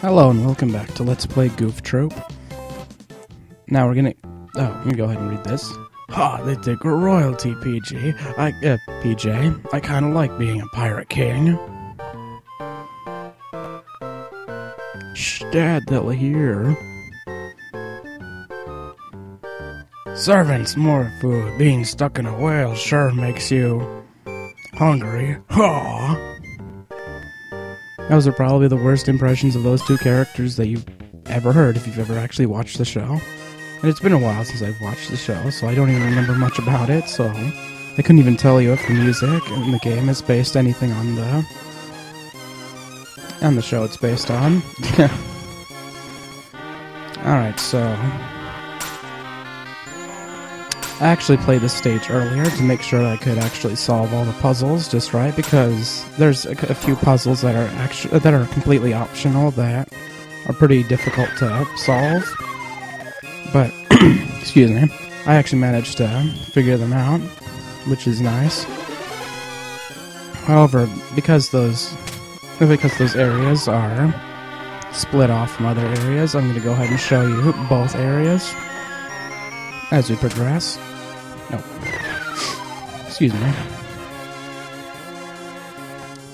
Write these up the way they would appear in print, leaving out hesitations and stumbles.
Hello and welcome back to Let's Play Goof Trope. Now we're gonna go ahead and read this. Ha! They take royalty, PG. PJ. I kinda like being a pirate king. Shh, Dad, they'll hear. Servants, more food. Being stuck in a whale sure makes you hungry. Ha! Those are probably the worst impressions of those two characters that you've ever heard if you've ever actually watched the show. And it's been a while since I've watched the show, so I don't even remember much about it, so I couldn't even tell you if the music in the game is based anything on the show it's based on. Alright, so I actually played this stage earlier to make sure I could actually solve all the puzzles just right, because there's a few puzzles that are completely optional that are pretty difficult to solve. But excuse me, I actually managed to figure them out, which is nice. However, because those areas are split off from other areas, I'm going to go ahead and show you both areas as we progress. No. Excuse me.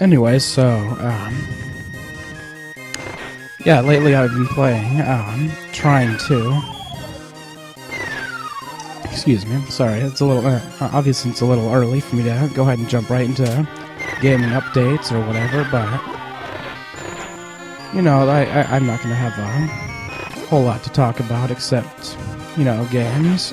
Anyway, so, yeah, lately I've been playing, trying to... Excuse me, sorry, it's a little, obviously it's a little early for me to go ahead and jump right into gaming updates or whatever, but, you know, I'm not going to have a whole lot to talk about except, you know, games.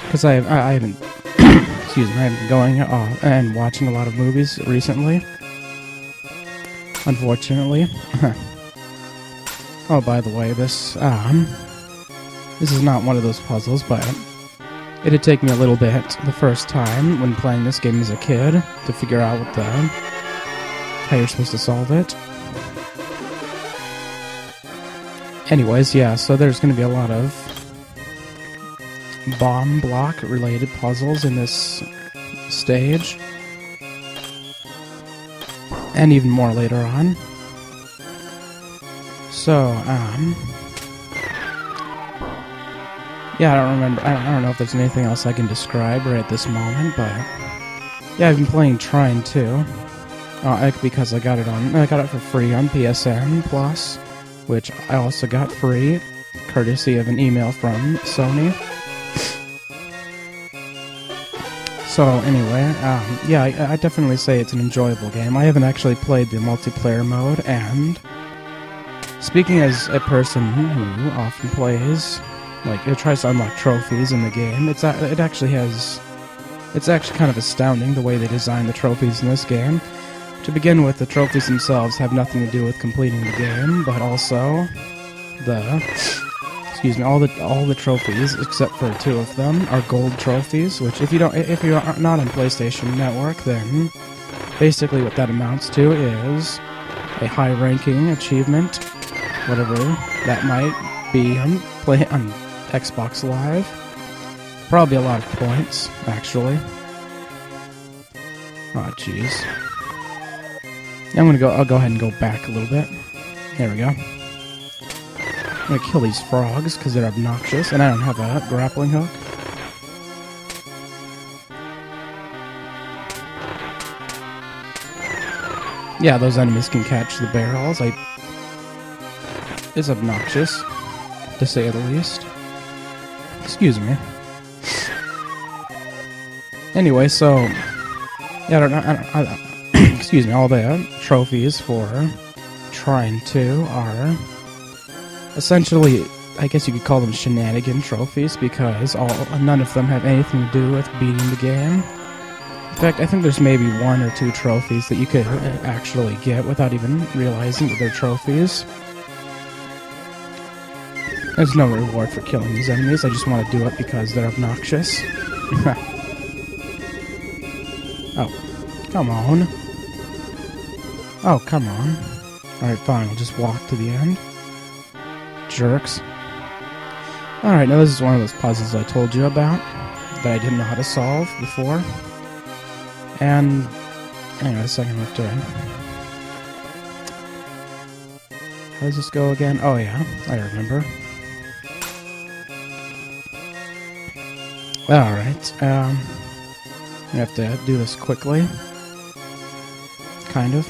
Because I haven't, excuse me, I haven't been going and watching a lot of movies recently. Unfortunately. Oh, by the way, this is not one of those puzzles, but it did take me a little bit the first time when playing this game as a kid to figure out how you're supposed to solve it. Anyways, yeah, so there's going to be a lot of bomb block related puzzles in this stage, and even more later on. So, yeah, I don't know if there's anything else I can describe right at this moment, but yeah, I've been playing Trine 2, because I got it for free on PSN Plus, which I also got free, courtesy of an email from Sony. So anyway, yeah, I definitely say it's an enjoyable game. I haven't actually played the multiplayer mode, and speaking as a person who often plays, like, it tries to unlock trophies in the game, it's actually kind of astounding the way they design the trophies in this game. To begin with, the trophies themselves have nothing to do with completing the game, but also all the trophies, except for 2 of them, are gold trophies, which if you're not on PlayStation Network, then basically what that amounts to is a high-ranking achievement, whatever that might be on Xbox Live. Probably a lot of points, actually. Oh, jeez. I'll go ahead and go back a little bit. There we go. I'm gonna kill these frogs because they're obnoxious, and I don't have a grappling hook. Yeah, those enemies can catch the barrels. It's obnoxious, to say the least. Excuse me. Anyway, so yeah, excuse me. All the trophies for Trine 2 are essentially, I guess you could call them shenanigan trophies, because none of them have anything to do with beating the game. In fact, I think there's maybe 1 or 2 trophies that you could actually get without even realizing that they're trophies. There's no reward for killing these enemies, I just want to do it because they're obnoxious. Oh, come on. Oh, come on. Alright, fine, I'll just walk to the end. Jerks. Alright, now this is one of those puzzles I told you about that I didn't know how to solve before. And anyway, a second left to How does this go again? Oh yeah, I remember. Alright, we have to do this quickly. Kind of.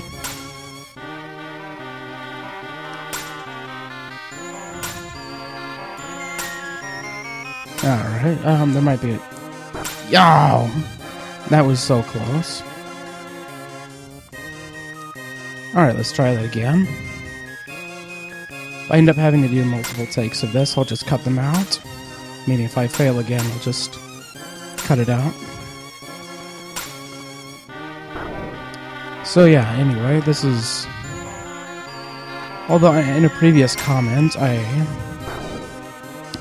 Alright, there might be a... Yo! That was so close. Alright, let's try that again. If I end up having to do multiple takes of this, I'll just cut them out. Meaning if I fail again, I'll just cut it out. So yeah, anyway, this is... Although in a previous comment,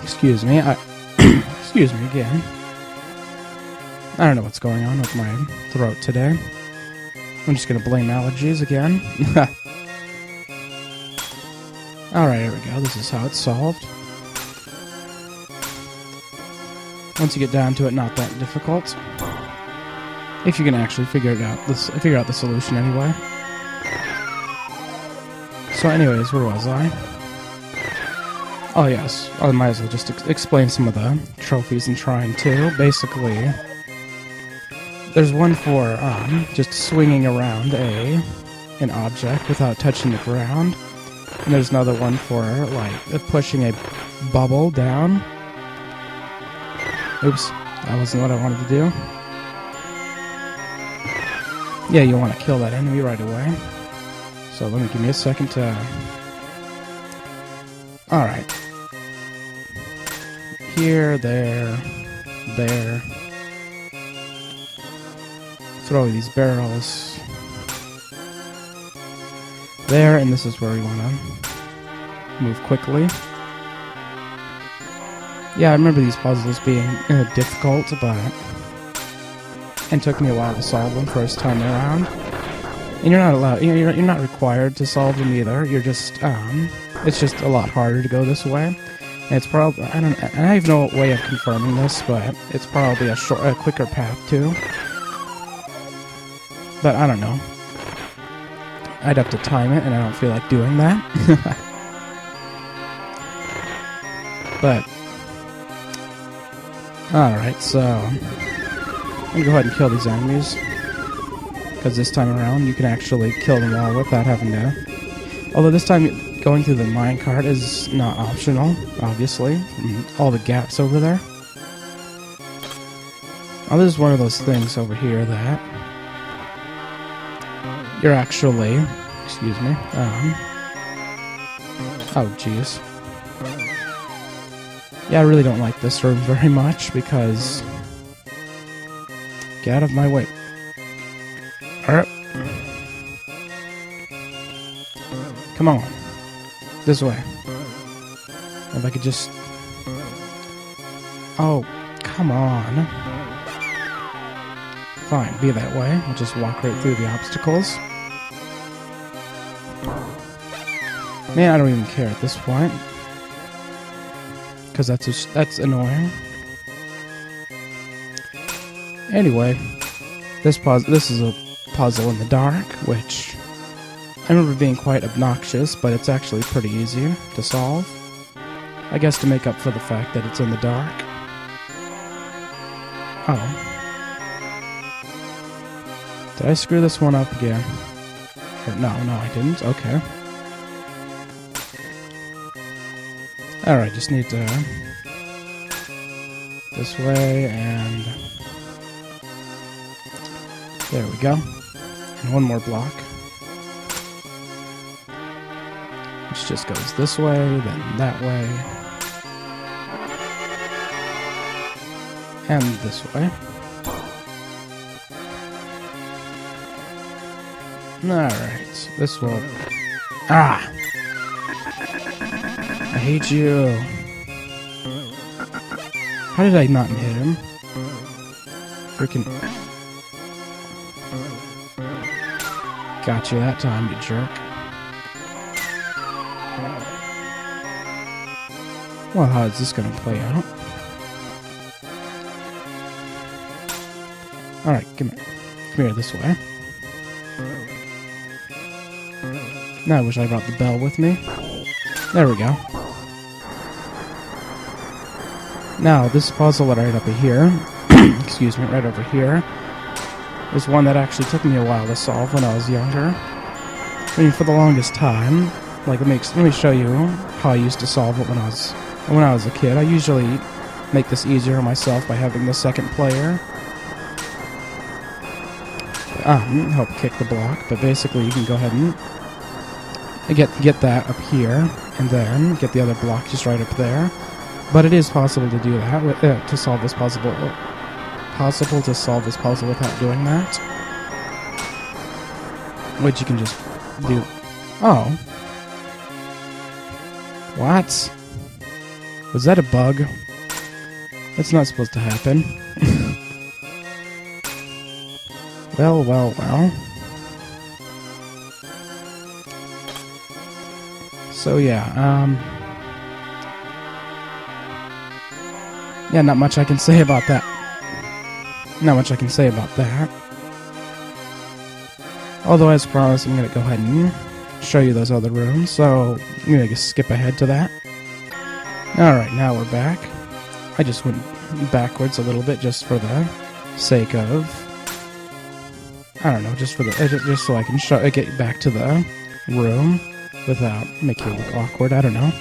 Excuse me, Excuse me again. I don't know what's going on with my throat today. I'm just gonna blame allergies again. Alright, here we go. This is how it's solved. Once you get down to it, not that difficult. If you can actually figure out the solution anyway. So anyways, where was I? Oh yes, I might as well just explain some of the trophies and trying to. Basically, there's one for just swinging around an object without touching the ground. And there's another one for like pushing a bubble down. Oops, that wasn't what I wanted to do. Yeah, you want to kill that enemy right away. So give me a second to... Alright. Here, there. Throw these barrels. There, and this is where we want to move quickly. Yeah, I remember these puzzles being difficult, but it took me a while to solve them first time around. And you're not allowed, you're not required to solve them either. You're just, it's just a lot harder to go this way. And it's probably, I have no way of confirming this, but it's probably a quicker path too. But I don't know. I'd have to time it, and I don't feel like doing that. But alright, so I'm gonna go ahead and kill these enemies. Because this time around, you can actually kill them all without having to... Although this time, going through the minecart is not optional, obviously. All the gaps over there. Oh, this is one of those things over here that... You're actually... Excuse me. Oh, jeez. Yeah, I really don't like this room very much, because... Get out of my way. Alright. Come on. This way. If I could just... Oh, come on. Fine, be that way. I'll just walk right through the obstacles. Man, I don't even care at this point. Because that's annoying. Anyway, this is a puzzle in the dark, which I remember being quite obnoxious, but it's actually pretty easy to solve. I guess to make up for the fact that it's in the dark. Oh. Did I screw this one up again? Or, no, I didn't. Okay. Alright, just need to... This way, and... There we go. And one more block. Which just goes this way, then that way. And this way. Alright, this will... Ah! I hate you. How did I not hit him? Freaking... Got you that time, you jerk. Well, how is this gonna play out? Alright, come here. Come here this way. Now I wish I brought the bell with me. There we go. Now, this puzzle right over here, excuse me, right over here, is one that actually took me a while to solve when I was younger. I mean, for the longest time, like, let me show you how I used to solve it when I was a kid. I usually make this easier on myself by having the second player help kick the block, but basically you can go ahead and get that up here, and then get the other block just right up there. But it is possible to do that to solve this puzzle. Possible to solve this puzzle without doing that, which you can just do. Oh, what? Was that a bug? That's not supposed to happen. Well, well, well. So yeah, yeah, not much I can say about that. Not much I can say about that. Although, as promised, I'm gonna go ahead and show you those other rooms, so I'm gonna just skip ahead to that. Alright, now we're back. I just went backwards a little bit just for the sake of, I don't know, just so I can get back to the room without making it look awkward. I don't know.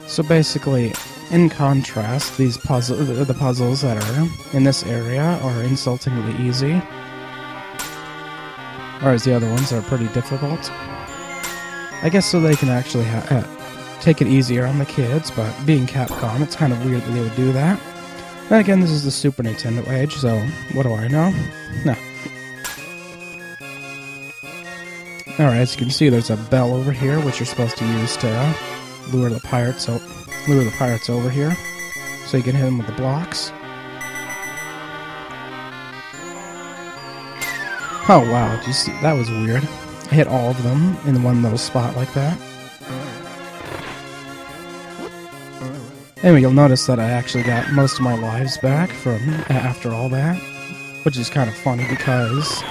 So basically, in contrast, the puzzles that are in this area are insultingly easy, whereas the other ones are pretty difficult. I guess so they can actually take it easier on the kids, but being Capcom, it's kind of weird that they would do that. Then again, this is the Super Nintendo age, so what do I know? No. Alright, as you can see, there's a bell over here, which you're supposed to use to lure the pirates over here, so you can hit them with the blocks. Oh wow, did you see? That was weird. I hit all of them in one little spot like that. Anyway, you'll notice that I actually got most of my lives back from after all that, which is kind of funny because,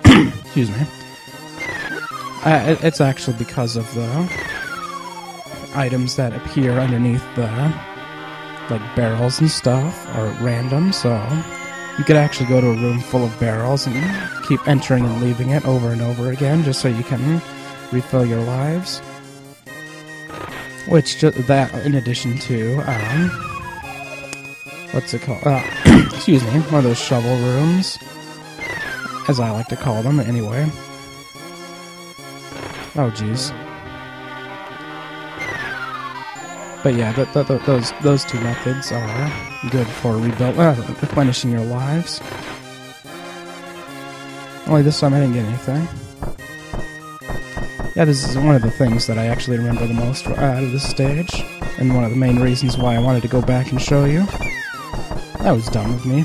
excuse me, it's actually because of the items that appear underneath the, like, barrels and stuff are random, so you could actually go to a room full of barrels and keep entering and leaving it over and over again just so you can refill your lives. Which, that, in addition to, what's it called? Excuse me, one of those shovel rooms, as I like to call them, anyway. Oh, jeez. But yeah, those two methods are good for replenishing your lives. Only this time I didn't get anything. Yeah, this is one of the things that I actually remember the most out of this stage, and one of the main reasons why I wanted to go back and show you. That was dumb of me.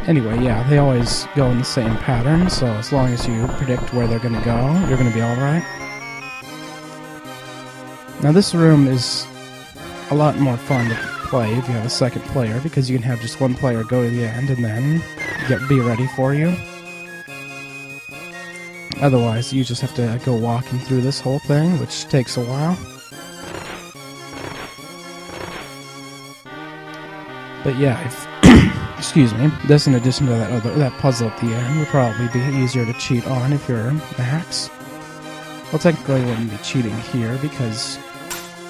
Anyway, yeah, they always go in the same pattern, so as long as you predict where they're gonna go, you're gonna be alright. Now this room is a lot more fun to play if you have a second player, because you can have just one player go to the end and then be ready for you. Otherwise, you just have to go walking through this whole thing, which takes a while. But yeah, excuse me, this in addition to that puzzle at the end would probably be easier to cheat on if you're max. Well, technically it wouldn't be cheating here because,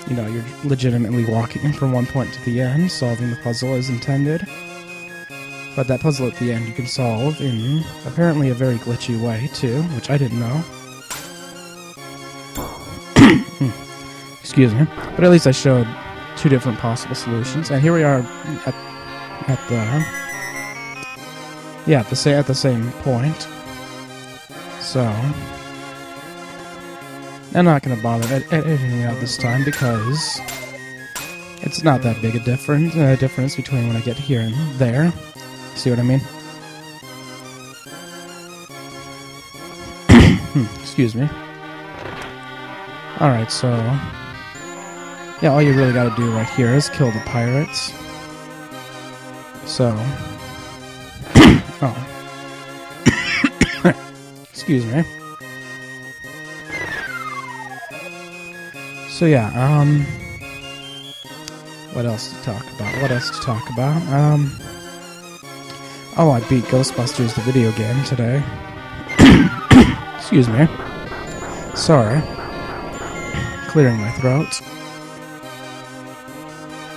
you know, you're legitimately walking from one point to the end, solving the puzzle as intended. But that puzzle at the end you can solve in apparently a very glitchy way, too, which I didn't know. Excuse me. But at least I showed two different possible solutions, and here we are at the same point. So I'm not going to bother editing out this time because it's not that big a difference between when I get here and there. See what I mean? Excuse me. Alright, so yeah, all you really gotta do right here is kill the pirates. So oh. Excuse me. So yeah, what else to talk about? Oh, I beat Ghostbusters the video game today. Excuse me. Sorry. Clearing my throat.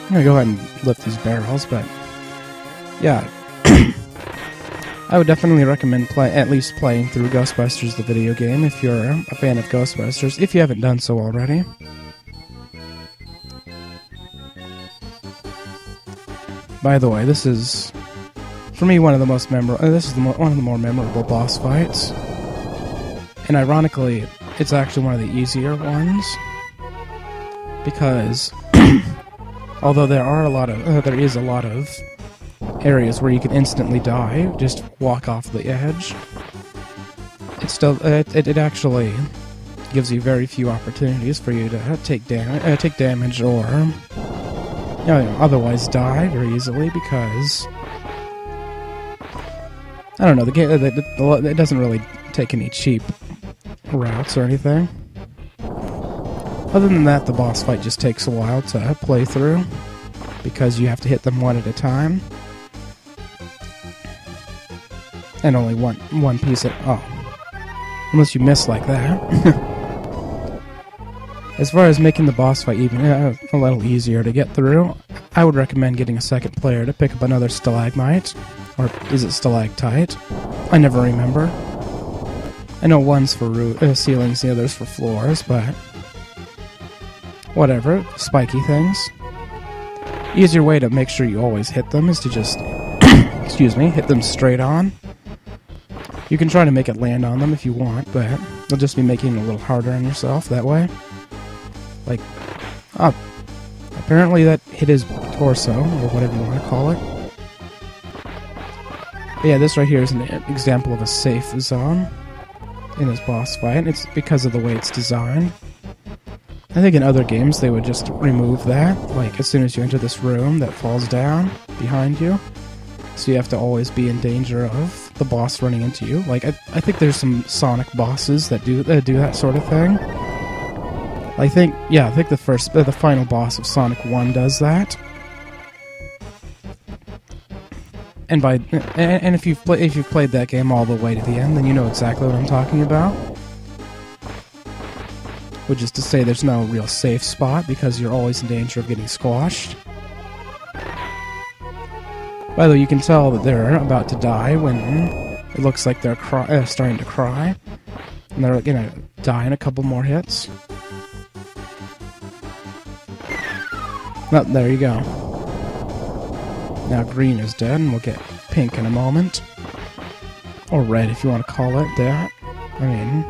I'm gonna go ahead and lift these barrels, but yeah. I would definitely recommend at least playing through Ghostbusters the video game if you're a fan of Ghostbusters, if you haven't done so already. By the way, this is, for me, one of the most memorable. This is one of the more memorable boss fights, and ironically, it's actually one of the easier ones because although there is a lot of areas where you can instantly die, just walk off the edge. It still it actually gives you very few opportunities for you to take damage or otherwise die very easily because I don't know, the game it doesn't really take any cheap routes or anything. Other than that, the boss fight just takes a while to play through because you have to hit them one at a time. And only one piece unless you miss like that. As far as making the boss fight even a little easier to get through, I would recommend getting a second player to pick up another stalagmite. Or is it stalactite? I never remember. I know one's for ceilings, the other's for floors, but whatever. Spiky things. Easier way to make sure you always hit them is to just excuse me, hit them straight on. You can try to make it land on them if you want, but you'll just be making it a little harder on yourself that way. Like, apparently that hit his torso, or whatever you want to call it. But yeah, this right here is an example of a safe zone in this boss fight. It's because of the way it's designed. I think in other games they would just remove that, like as soon as you enter this room that falls down behind you. So you have to always be in danger of the boss running into you. Like, I think there's some Sonic bosses that do that sort of thing. I think the final boss of Sonic 1 does that. And if you've played that game all the way to the end, then you know exactly what I'm talking about. Which is to say there's no real safe spot because you're always in danger of getting squashed. By the way, you can tell that they're about to die when it looks like they're starting to cry. And they're gonna die in a couple more hits. Oh, there you go. Now green is dead, and we'll get pink in a moment. Or red, if you want to call it that. I mean,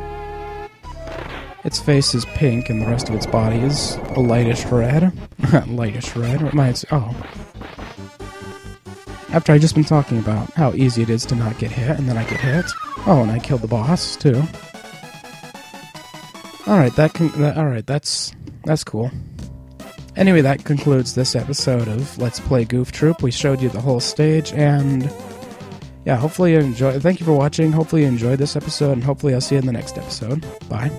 its face is pink, and the rest of its body is a lightish red. Lightish red? After I just been talking about how easy it is to not get hit, and then I get hit. Oh, and I killed the boss, too. Alright, that's cool. Anyway, that concludes this episode of Let's Play Goof Troop. We showed you the whole stage, and yeah, hopefully you enjoyed. Thank you for watching. Hopefully you enjoyed this episode, and hopefully I'll see you in the next episode. Bye.